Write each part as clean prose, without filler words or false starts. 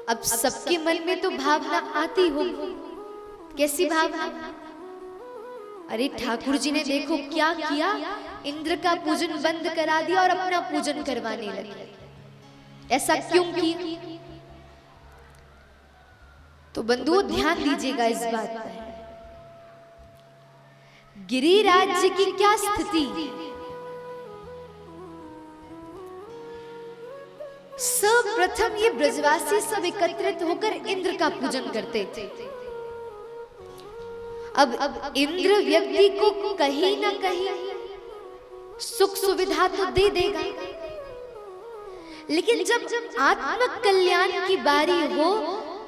अब सबके मन में तो भावना आती होगी, कैसी भावना? अरे ठाकुर जी ने देखो क्या किया, इंद्र का पूजन बंद करा दिया और अपना पूजन करवाने लगे। ऐसा क्यों किया? तो बंधुओं ध्यान दीजिएगा इस बात पर। गिरिराज जी की क्या स्थिति, सर्वप्रथम ये ब्रजवासी सब एकत्रित होकर इंद्र का पूजन करते थे। अब इंद्र व्यक्ति को कहीं ना कहीं सुख सुविधा तो दे देगा, लेकिन जब आत्म कल्याण की बारी हो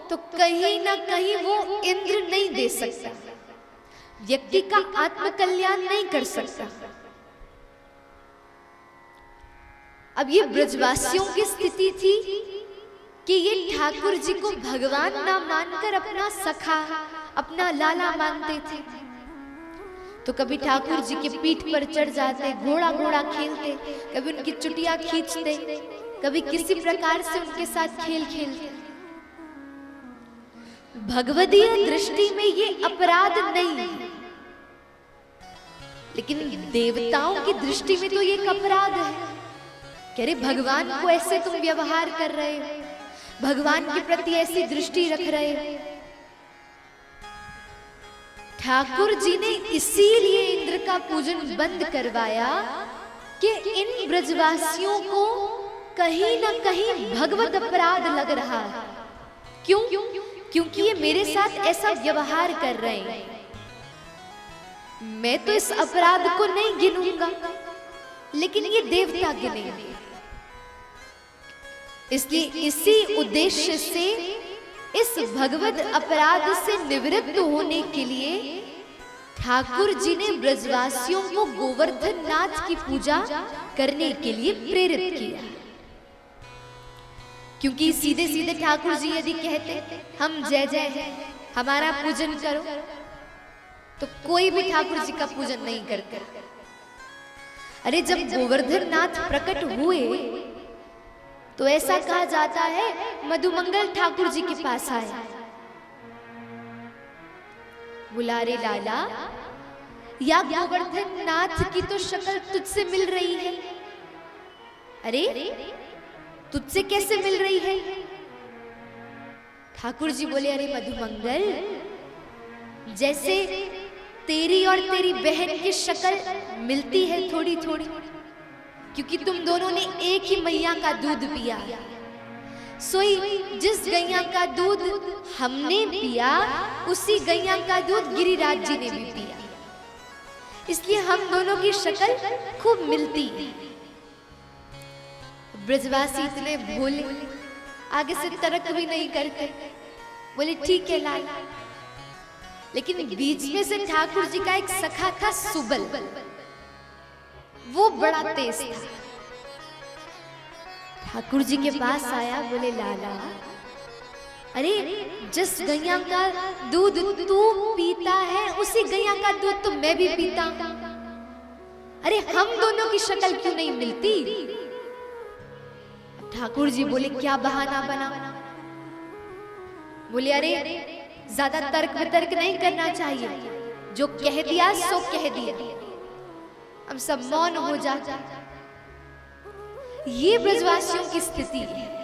तो कहीं ना कहीं वो इंद्र नहीं दे सकता, व्यक्ति का आत्म कल्याण नहीं कर सकता। अब ये ब्रजवासियों की स्थिति थी कि ये ठाकुर जी को भगवान ना मानकर अपना सखा, अपना लाला मानते थे। तो कभी ठाकुर जी के पीठ पर चढ़ जाते, घोड़ा घोड़ा खेलते, कभी उनकी चुटिया खींचते, कभी किसी प्रकार से उनके साथ खेल खेलते। भगवदीय दृष्टि में ये अपराध नहीं है, लेकिन देवताओं की दृष्टि में तो ये एक अपराध है। कह रहे भगवान को ऐसे तुम व्यवहार कर रहे हो, भगवान के प्रति ऐसी दृष्टि रख रहे हो। ठाकुर जी ने इसीलिए इंद्र का पूजन बंद करवाया कि इन ब्रजवासियों को कहीं ना कहीं भगवत अपराध लग रहा है। क्यों? क्योंकि ये मेरे साथ ऐसा व्यवहार कर रहे हैं। मैं तो इस अपराध को नहीं गिनूंगा, लेकिन ये देवता गिनेंगे। इसलिए इसी उद्देश्य से इस भगवत अपराध से निवृत्त होने के लिए ठाकुर जी ने ब्रजवासियों को गोवर्धन नाथ की पूजा करने के लिए प्रेरित किया। क्योंकि सीधे सीधे ठाकुर जी यदि कहते हम जय जय हैं, हमारा पूजन करो, तो कोई भी ठाकुर जी का पूजन नहीं करता। अरे जब गोवर्धन नाथ प्रकट हुए तो ऐसा कहा जाता है मधुमंगल ठाकुर जी के पास आए, बोला रे लाला, या गोवर्धन नाथ की तो शक्ल तुझसे मिल रही है। अरे तुझसे कैसे मिल रही है? ठाकुर जी बोले अरे मधुमंगल, जैसे तेरी और तेरी बहन की शक्ल मिलती है थोड़ी थोड़ी, क्योंकि तुम दोनों ने एक ही मैया का दूध पिया, सोई जिस गैया का दूध हमने पिया उसी गैया का दूध गिरिराज जी ने भी पिया, इसलिए हम दोनों की शक्ल खूब मिलती है। ब्रजवासी इतने भोले, आगे से तर्क भी नहीं करते, बोले ठीक है लाल। लेकिन बीच में से ठाकुर जी का एक सखा था सुबल, वो बड़ा तेज था। ठाकुर जी के पास आया, बोले लाला, अरे जिस गैया का दूध तू पीता है उसी गैया का दूध तो मैं भी पीता हूं, अरे हम दोनों की शक्ल क्यों नहीं मिलती? ठाकुर जी बोले क्या बहाना बना? बोले अरे ज्यादा तर्क वितर्क नहीं करना चाहिए, जो कह दिया सो कह दिया, हम सब मौन हो जाते। ये ब्रजवासियों की स्थिति है।